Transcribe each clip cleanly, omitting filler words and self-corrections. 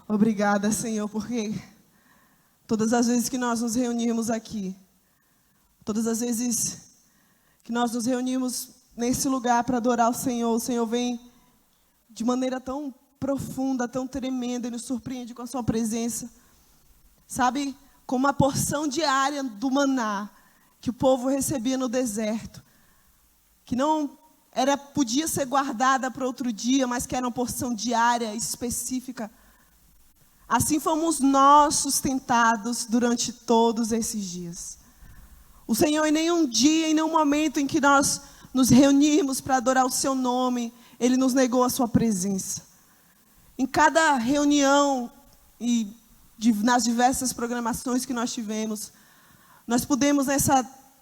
Obrigada, Senhor, porque todas as vezes que nós nos reunimos aqui, todas as vezes que nós nos reunimos nesse lugar para adorar o Senhor vem de maneira tão profunda, tão tremenda e nos surpreende com a sua presença. Sabe, como a porção diária do maná que o povo recebia no deserto, que não podia ser guardada para outro dia, mas que era uma porção diária, específica. Assim fomos nós sustentados durante todos esses dias. O Senhor, em nenhum dia, em nenhum momento em que nós nos reunimos para adorar o seu nome, Ele nos negou a sua presença. Em cada reunião e nas diversas programações que nós tivemos, nós pudemos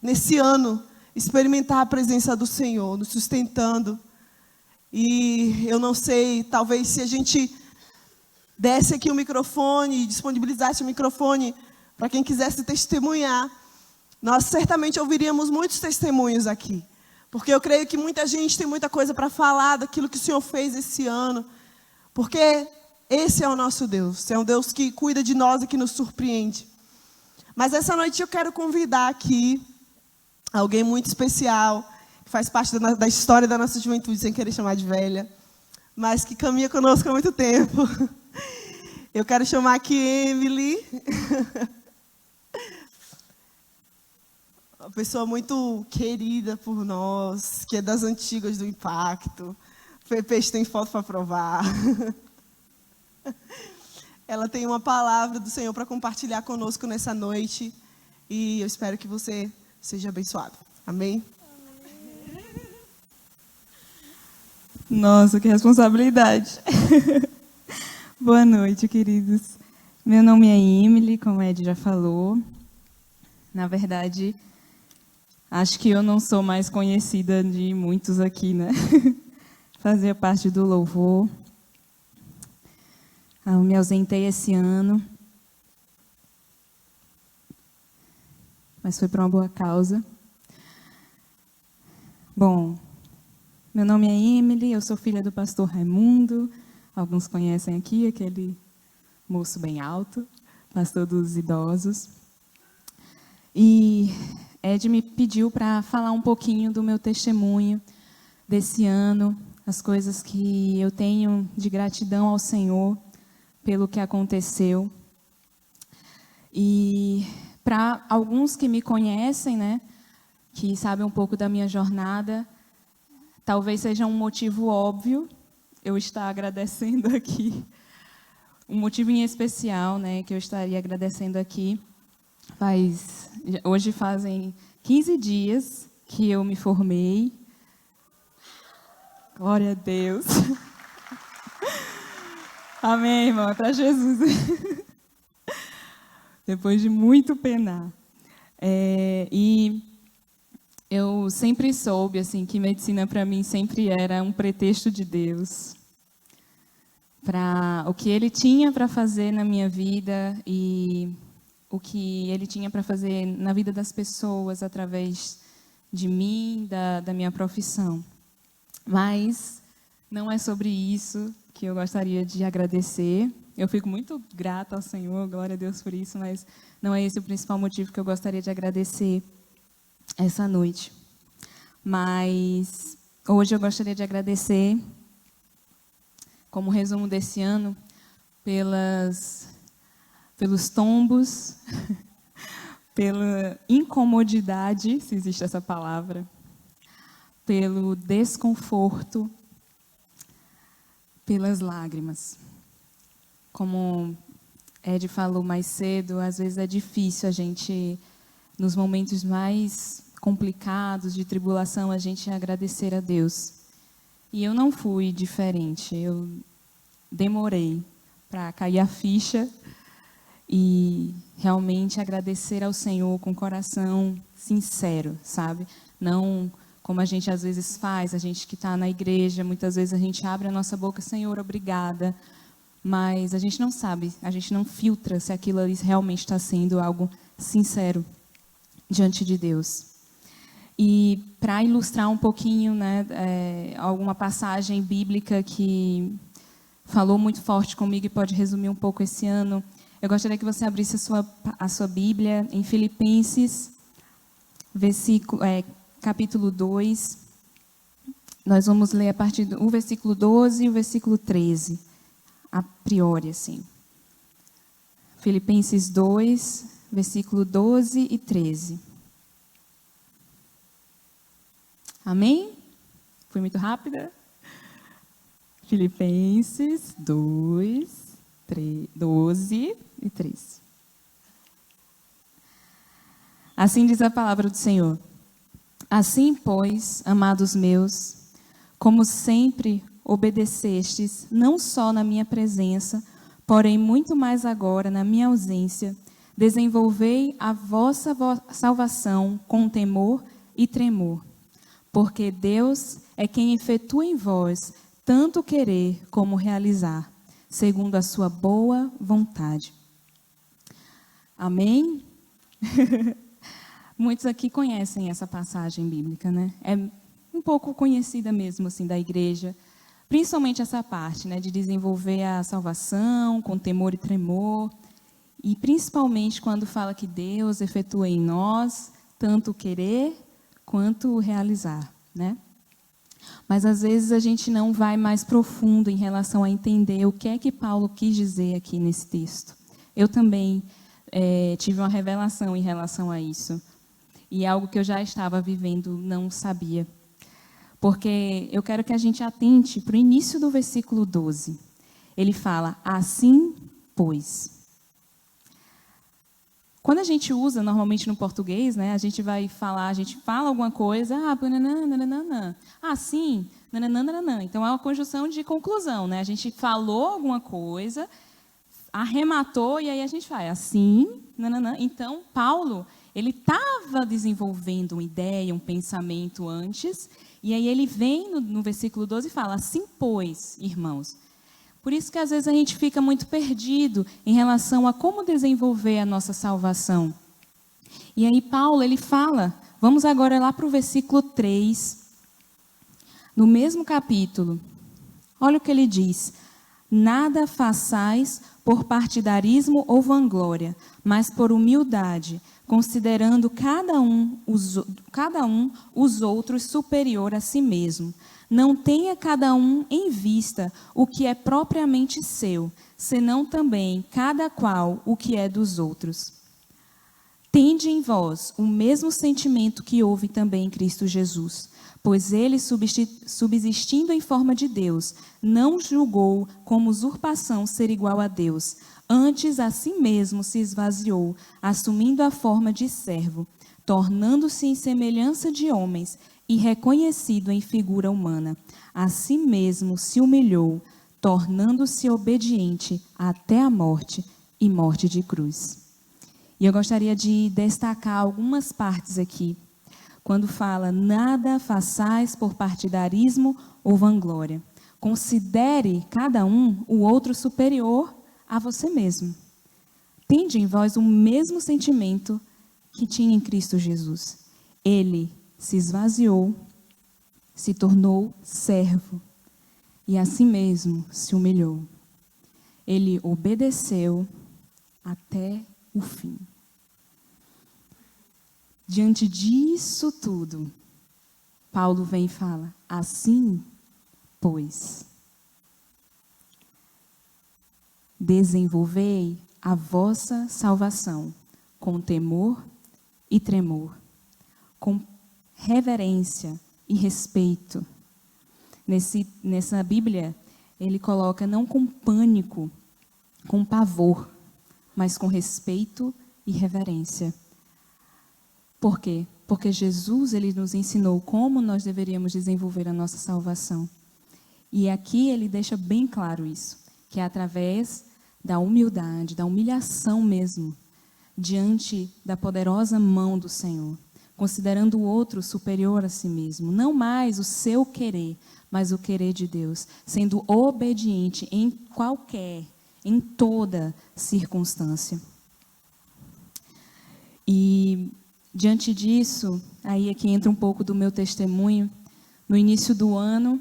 nesse ano experimentar a presença do Senhor, nos sustentando. E eu não sei, talvez se a gente desse aqui o microfone, disponibilizasse o microfone para quem quisesse testemunhar, nós certamente ouviríamos muitos testemunhos aqui. Porque eu creio que muita gente tem muita coisa para falar daquilo que o Senhor fez esse ano. Porque esse é o nosso Deus. É um Deus que cuida de nós e que nos surpreende. Mas essa noite eu quero convidar aqui alguém muito especial, que faz parte da história da nossa juventude, sem querer chamar de velha, mas que caminha conosco há muito tempo. Eu quero chamar aqui Emily. Uma pessoa muito querida por nós, que é das antigas do Impacto. Peixe tem foto para provar. Ela tem uma palavra do Senhor para compartilhar conosco nessa noite. E eu espero que você seja abençoado. Amém? Nossa, que responsabilidade. Boa noite, queridos. Meu nome é Emily, como a Ed já falou. Na verdade, acho que eu não sou mais conhecida de muitos aqui, né? Fazia parte do louvor. Eu me ausentei esse ano, mas foi por uma boa causa. Bom, meu nome é Emily, eu sou filha do pastor Raimundo. Alguns conhecem aqui, aquele moço bem alto, pastor dos idosos. E Ed me pediu para falar um pouquinho do meu testemunho desse ano, as coisas que eu tenho de gratidão ao Senhor pelo que aconteceu. E para alguns que me conhecem, né, que sabem um pouco da minha jornada, talvez seja um motivo óbvio eu estar agradecendo aqui. Um motivo em especial, né, que eu estaria agradecendo aqui. Hoje fazem 15 dias que eu me formei. Glória a Deus. Amém, irmão, é para Jesus. Depois de muito penar. E eu sempre soube assim, que medicina para mim sempre era um pretexto de Deus. Para o que Ele tinha para fazer na minha vida e o que Ele tinha para fazer na vida das pessoas através de mim, da minha profissão. Mas não é sobre isso que eu gostaria de agradecer. Eu fico muito grata ao Senhor, glória a Deus por isso, mas não é esse o principal motivo que eu gostaria de agradecer essa noite. Mas hoje eu gostaria de agradecer, como resumo desse ano, pelos tombos, pela incomodidade, se existe essa palavra, pelo desconforto, pelas lágrimas. Como Ed falou mais cedo, às vezes é difícil a gente, nos momentos mais complicados, de tribulação, a gente agradecer a Deus. E eu não fui diferente, eu demorei para cair a ficha e realmente agradecer ao Senhor com coração sincero, sabe? Não como a gente às vezes faz, a gente que está na igreja, muitas vezes a gente abre a nossa boca, Senhor, obrigada, mas a gente não sabe, a gente não filtra se aquilo ali realmente está sendo algo sincero diante de Deus. E para ilustrar um pouquinho, né, alguma passagem bíblica que falou muito forte comigo e pode resumir um pouco esse ano. Eu gostaria que você abrisse a sua Bíblia em Filipenses, capítulo 2. Nós vamos ler a partir do versículo 12 e o versículo 13, a priori, assim. Filipenses 2, versículo 12 e 13. Amém? Fui muito rápida? Filipenses 2, 12 e 13. Assim diz a palavra do Senhor. Assim, pois, amados meus, como sempre obedecestes, não só na minha presença, porém muito mais agora na minha ausência, desenvolvei a vossa salvação com temor e tremor, porque Deus é quem efetua em vós tanto querer como realizar, segundo a sua boa vontade. Amém? Muitos aqui conhecem essa passagem bíblica, né? É um pouco conhecida mesmo, assim, da igreja. Principalmente essa parte, né, de desenvolver a salvação com temor e tremor. E principalmente quando fala que Deus efetua em nós tanto o querer quanto o realizar, né? Mas às vezes a gente não vai mais profundo em relação a entender o que é que Paulo quis dizer aqui nesse texto. Eu também tive uma revelação em relação a isso. E algo que eu já estava vivendo, não sabia. Porque eu quero que a gente atente para o início do versículo 12. Ele fala, assim, pois. Quando a gente usa, normalmente no português, né, a gente fala alguma coisa, nananã, assim, nananã. Então, é uma conjunção de conclusão, né? A gente falou alguma coisa, arrematou, e aí a gente faz assim, nananã. Então, Paulo, ele estava desenvolvendo uma ideia, um pensamento antes, e aí ele vem no versículo 12 e fala, assim, pois, irmãos. Por isso que às vezes a gente fica muito perdido em relação a como desenvolver a nossa salvação. E aí Paulo, ele fala, vamos agora lá para o versículo 3, no mesmo capítulo. Olha o que ele diz. Nada façais por partidarismo ou vanglória, mas por humildade, considerando cada um os outros superior a si mesmo. Não tenha cada um em vista o que é propriamente seu, senão também cada qual o que é dos outros. Tende em vós o mesmo sentimento que houve também em Cristo Jesus, pois ele, subsistindo em forma de Deus, não julgou como usurpação ser igual a Deus, antes a si mesmo se esvaziou, assumindo a forma de servo, tornando-se em semelhança de homens e reconhecido em figura humana. A si mesmo se humilhou, tornando-se obediente até a morte e morte de cruz. E eu gostaria de destacar algumas partes aqui, quando fala, nada façais por partidarismo ou vanglória. Considere cada um o outro superior a você mesmo. Tende em vós o mesmo sentimento que tinha em Cristo Jesus. Ele se esvaziou, se tornou servo e a si mesmo se humilhou. Ele obedeceu até o fim. Diante disso tudo, Paulo vem e fala, assim, pois, desenvolvei a vossa salvação com temor e tremor, com reverência e respeito. Nessa Bíblia, ele coloca não com pânico, com pavor, mas com respeito e reverência. Por quê? Porque Jesus, ele nos ensinou como nós deveríamos desenvolver a nossa salvação. E aqui ele deixa bem claro isso, que é através da humildade, da humilhação mesmo, diante da poderosa mão do Senhor, considerando o outro superior a si mesmo, não mais o seu querer, mas o querer de Deus, sendo obediente em toda circunstância. E diante disso, aí aqui entra um pouco do meu testemunho. No início do ano,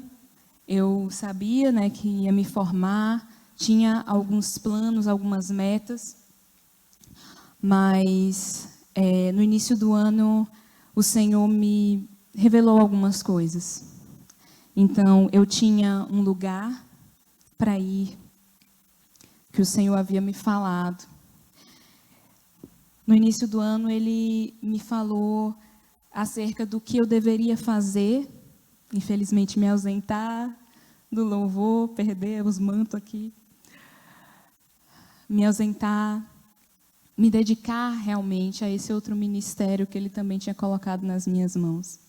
Eu sabia, né, que ia me formar, tinha alguns planos, algumas metas, mas no início do ano o Senhor me revelou algumas coisas. Então, eu tinha um lugar para ir, que o Senhor havia me falado. No início do ano, Ele me falou acerca do que eu deveria fazer. Infelizmente, me ausentar do louvor, perder os mantos aqui. Me ausentar, me dedicar realmente a esse outro ministério que Ele também tinha colocado nas minhas mãos.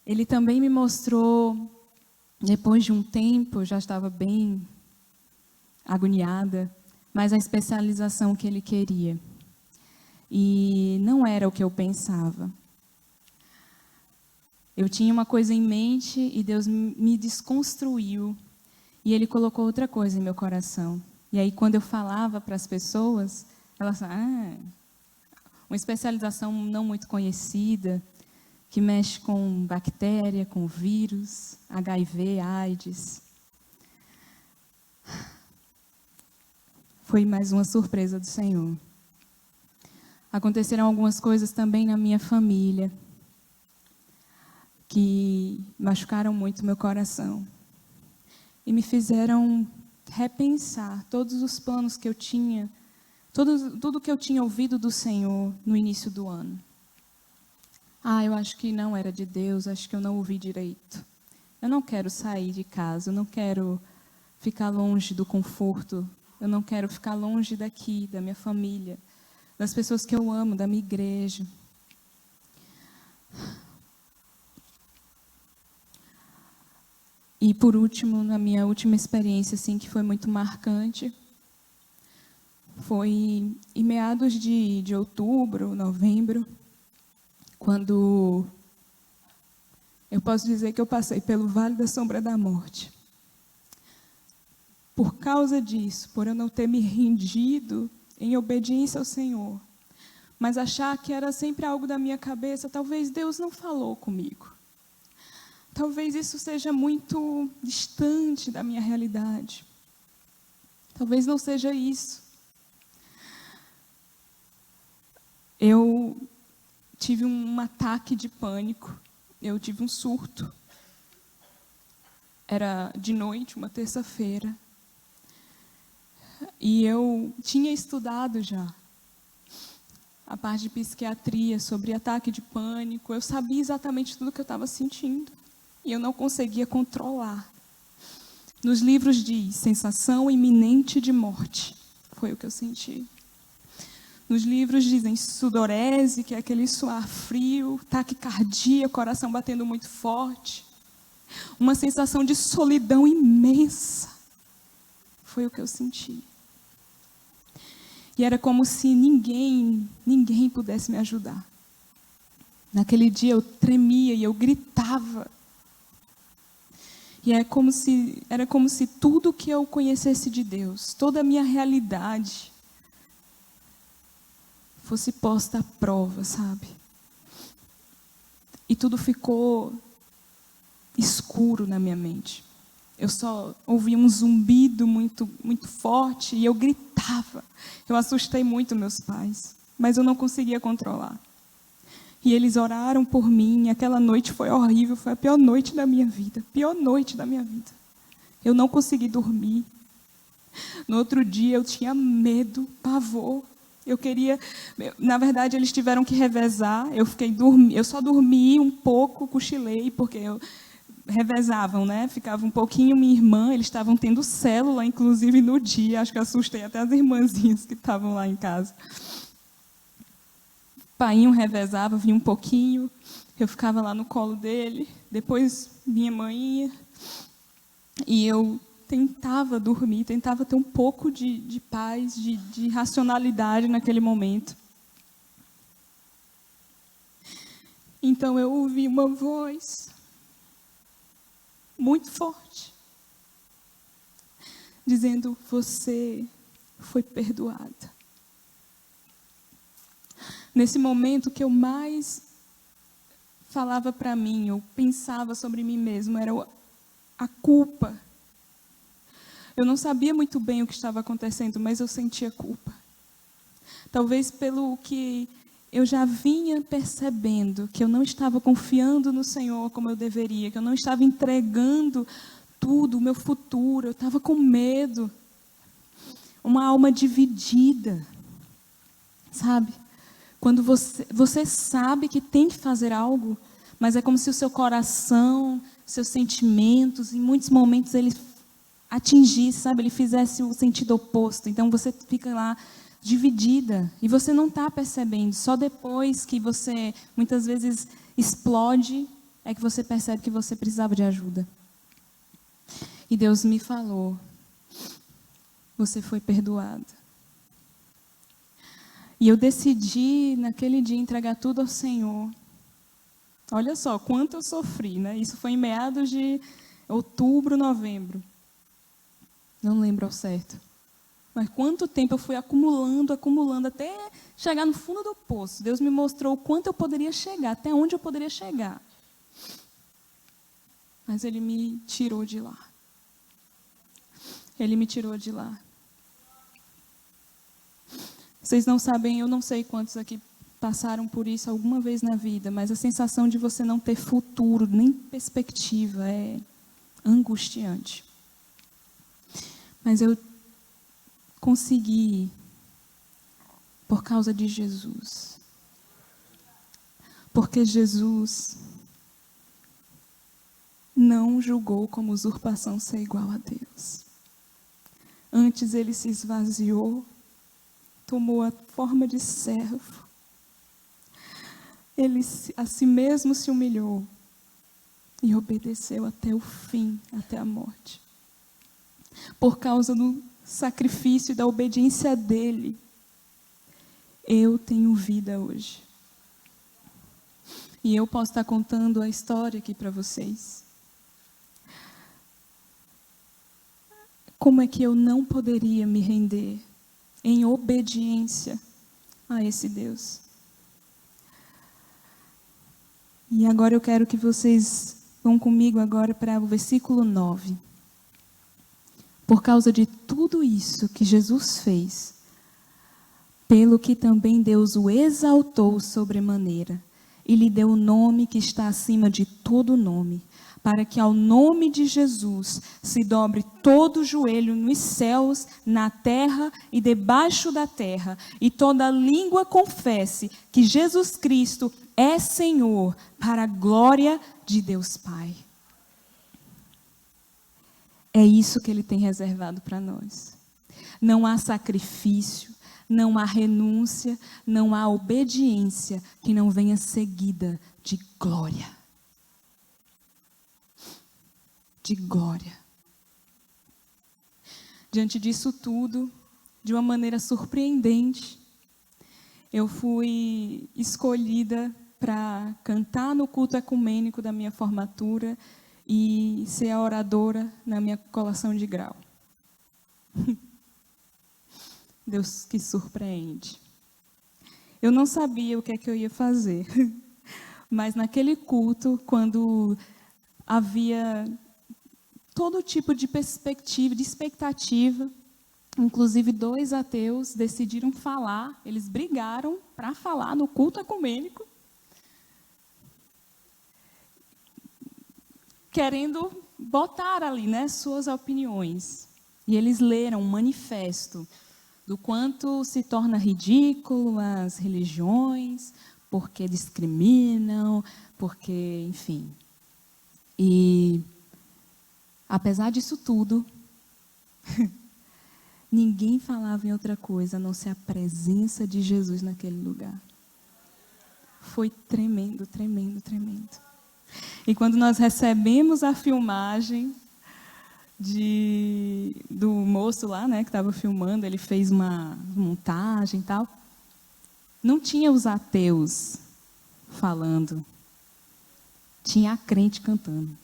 Ele também me mostrou, depois de um tempo, eu já estava bem agoniada, mas a especialização que Ele queria. E não era o que eu pensava. Eu tinha uma coisa em mente e Deus me desconstruiu. E Ele colocou outra coisa em meu coração. E aí, quando eu falava para as pessoas, elas falavam, uma especialização não muito conhecida, que mexe com bactéria, com vírus, HIV, AIDS. Foi mais uma surpresa do Senhor. Aconteceram algumas coisas também na minha família, que machucaram muito meu coração. E me fizeram repensar todos os planos que eu tinha, tudo que eu tinha ouvido do Senhor no início do ano. Eu acho que não era de Deus, acho que eu não ouvi direito. Eu não quero sair de casa, eu não quero ficar longe do conforto, eu não quero ficar longe daqui, da minha família, das pessoas que eu amo, da minha igreja. E por último, na minha última experiência, assim, que foi muito marcante, foi em meados de outubro, novembro, quando eu posso dizer que eu passei pelo Vale da Sombra da Morte. Por causa disso, por eu não ter me rendido em obediência ao Senhor, mas achar que era sempre algo da minha cabeça, talvez Deus não falou comigo. Talvez isso seja muito distante da minha realidade. Talvez não seja isso. Eu tive um ataque de pânico, eu tive um surto. Era de noite, uma terça-feira. E eu tinha estudado já a parte de psiquiatria sobre ataque de pânico. Eu sabia exatamente tudo o que eu estava sentindo. E eu não conseguia controlar. Nos livros diz sensação iminente de morte. Foi o que eu senti. Nos livros dizem sudorese, que é aquele suar frio, taquicardia, coração batendo muito forte. Uma sensação de solidão imensa. Foi o que eu senti. E era como se ninguém pudesse me ajudar. Naquele dia eu tremia e eu gritava. E era como se tudo que eu conhecesse de Deus, toda a minha realidade, fosse posta à prova, sabe? E tudo ficou escuro na minha mente. Eu só ouvia um zumbido muito, muito forte e eu gritava. Eu assustei muito meus pais, mas eu não conseguia controlar. E eles oraram por mim, e aquela noite foi horrível, foi a pior noite da minha vida. Pior noite da minha vida. Eu não consegui dormir. No outro dia eu tinha medo, pavor. Na verdade, eles tiveram que revezar. Eu só dormi um pouco, cochilei, porque revezavam, né? Ficava um pouquinho minha irmã, eles estavam tendo célula, inclusive, no dia. Acho que assustei até as irmãzinhas que estavam lá em casa. Painho revezava, vinha um pouquinho, eu ficava lá no colo dele, depois vinha mãinha, e eu tentava dormir, tentava ter um pouco de paz, de racionalidade naquele momento. Então eu ouvi uma voz muito forte, dizendo: você foi perdoada. Nesse momento que eu mais falava para mim, eu pensava sobre mim mesmo, era a culpa. Eu não sabia muito bem o que estava acontecendo, mas eu sentia culpa. Talvez pelo que eu já vinha percebendo, que eu não estava confiando no Senhor como eu deveria, que eu não estava entregando tudo, o meu futuro, eu estava com medo. Uma alma dividida, sabe? Quando você sabe que tem que fazer algo, mas é como se o seu coração, seus sentimentos, em muitos momentos ele atingisse, sabe? Ele fizesse o sentido oposto. Então você fica lá dividida e você não está percebendo. Só depois que você muitas vezes explode é que você percebe que você precisava de ajuda. E Deus me falou: você foi perdoado. E eu decidi naquele dia entregar tudo ao Senhor. Olha só quanto eu sofri, né? Isso foi em meados de outubro, novembro. Não lembro ao certo. Mas quanto tempo eu fui acumulando, até chegar no fundo do poço. Deus me mostrou o quanto eu poderia chegar, até onde eu poderia chegar. Mas Ele me tirou de lá. Ele me tirou de lá. Vocês não sabem, eu não sei quantos aqui passaram por isso alguma vez na vida, mas a sensação de você não ter futuro, nem perspectiva, é angustiante. Mas eu consegui, por causa de Jesus. Porque Jesus não julgou como usurpação ser igual a Deus. Antes Ele se esvaziou, tomou a forma de servo. Ele a si mesmo se humilhou e obedeceu até o fim, até a morte. Por causa do sacrifício e da obediência dele, eu tenho vida hoje. E eu posso estar contando a história aqui para vocês. Como é que eu não poderia me render em obediência a esse Deus? E agora eu quero que vocês vão comigo agora para o versículo 9. Por causa de tudo isso que Jesus fez, pelo que também Deus o exaltou sobremaneira, e lhe deu o nome que está acima de todo nome, para que ao nome de Jesus se dobre todo o joelho nos céus, na terra e debaixo da terra, e toda língua confesse que Jesus Cristo é Senhor, para a glória de Deus Pai. É isso que Ele tem reservado para nós. Não há sacrifício, não há renúncia, não há obediência que não venha seguida de glória. De glória. Diante disso tudo, de uma maneira surpreendente, eu fui escolhida para cantar no culto ecumênico da minha formatura e ser a oradora na minha colação de grau. Deus que surpreende. Eu não sabia o que é que eu ia fazer, mas naquele culto, quando havia todo tipo de perspectiva, de expectativa, inclusive 2 ateus decidiram falar, eles brigaram para falar no culto ecumênico, querendo botar ali, né, suas opiniões. E eles leram um manifesto do quanto se torna ridículo as religiões, porque discriminam, porque, enfim. E, apesar disso tudo, ninguém falava em outra coisa a não ser a presença de Jesus naquele lugar. Foi tremendo, tremendo, tremendo. E quando nós recebemos a filmagem do moço lá, né, que estava filmando, ele fez uma montagem e tal, não tinha os ateus falando, tinha a crente cantando,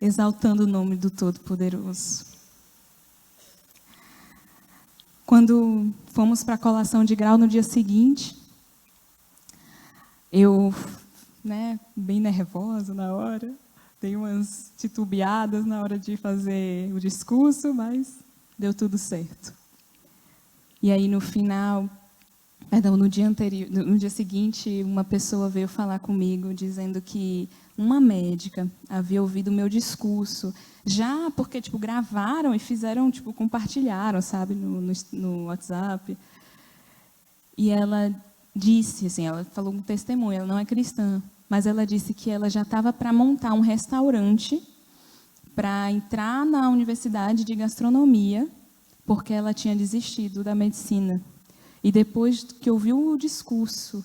exaltando o nome do Todo-Poderoso. Quando fomos para a colação de grau no dia seguinte, Eu, bem nervosa na hora, dei umas titubeadas na hora de fazer o discurso, mas deu tudo certo. E aí, no final, no dia seguinte, uma pessoa veio falar comigo, dizendo que uma médica havia ouvido o meu discurso, já porque, gravaram e fizeram, compartilharam, sabe, no WhatsApp. E ela disse, assim, ela falou um testemunho, ela não é cristã, mas ela disse que ela já estava para montar um restaurante para entrar na universidade de gastronomia, porque ela tinha desistido da medicina. E depois que ouviu o discurso,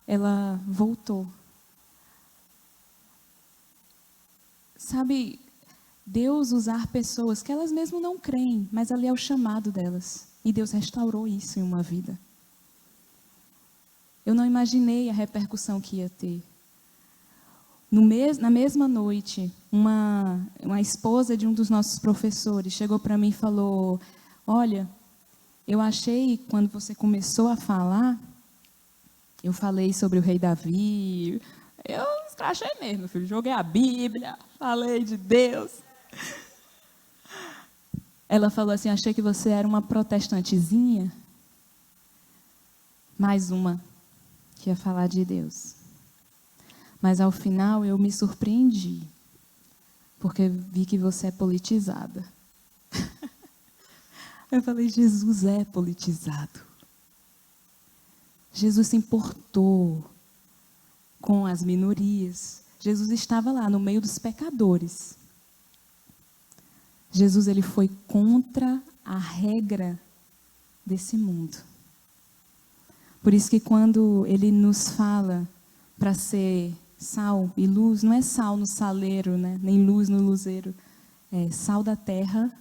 ela voltou. Sabe, Deus usar pessoas que elas mesmo não creem, mas ali é o chamado delas. E Deus restaurou isso em uma vida. Eu não imaginei a repercussão que ia ter. Na mesma noite, uma esposa de um dos nossos professores chegou para mim e falou: olha, eu achei, quando você começou a falar, eu falei sobre o rei Davi, eu escrachei mesmo, filho, joguei a Bíblia, falei de Deus. Ela falou assim: achei que você era uma protestantezinha, mais uma que ia falar de Deus. Mas ao final eu me surpreendi, porque vi que você é politizada. Eu falei: Jesus é politizado. Jesus se importou com as minorias. Jesus estava lá no meio dos pecadores. Jesus, ele foi contra a regra desse mundo. Por isso que quando ele nos fala para ser sal e luz, não é sal no saleiro, né? Nem luz no luzeiro. É sal da terra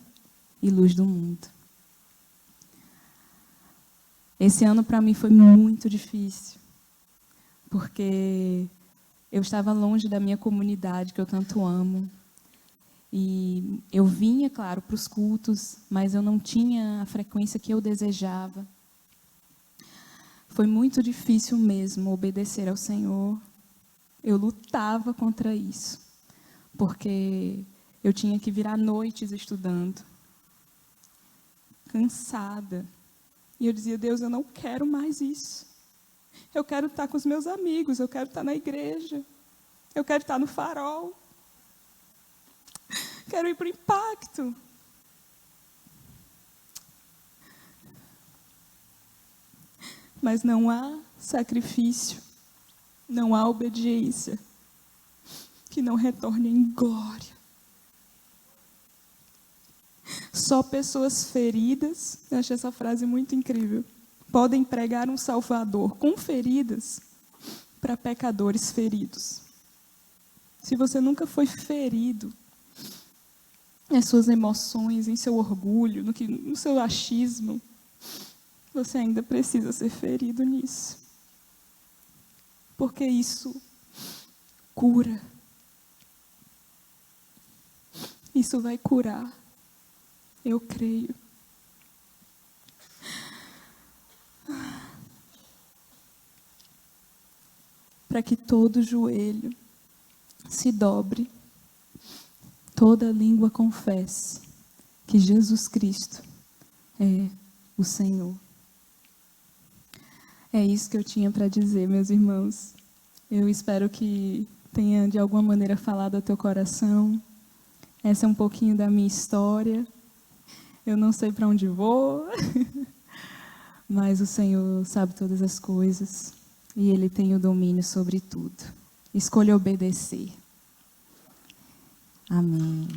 e luz do mundo. Esse ano para mim foi muito difícil, porque eu estava longe da minha comunidade que eu tanto amo. E eu vinha, claro, para os cultos, mas eu não tinha a frequência que eu desejava. Foi muito difícil mesmo obedecer ao Senhor. Eu lutava contra isso, porque eu tinha que virar noites estudando, cansada. E eu dizia: Deus, eu não quero mais isso. Eu quero estar com os meus amigos, eu quero estar na igreja, eu quero estar no Farol, quero ir para o Impacto. Mas não há sacrifício, não há obediência que não retorne em glória. Só pessoas feridas, eu achei essa frase muito incrível, podem pregar um Salvador com feridas para pecadores feridos. Se você nunca foi ferido nas suas emoções, em seu orgulho, no seu achismo, você ainda precisa ser ferido nisso. Porque isso cura. Isso vai curar. Eu creio. Para que todo joelho se dobre, toda língua confesse que Jesus Cristo é o Senhor. É isso que eu tinha para dizer, meus irmãos. Eu espero que tenha, de alguma maneira, falado ao teu coração. Essa é um pouquinho da minha história. Eu não sei para onde vou, mas o Senhor sabe todas as coisas e Ele tem o domínio sobre tudo. Escolha obedecer. Amém.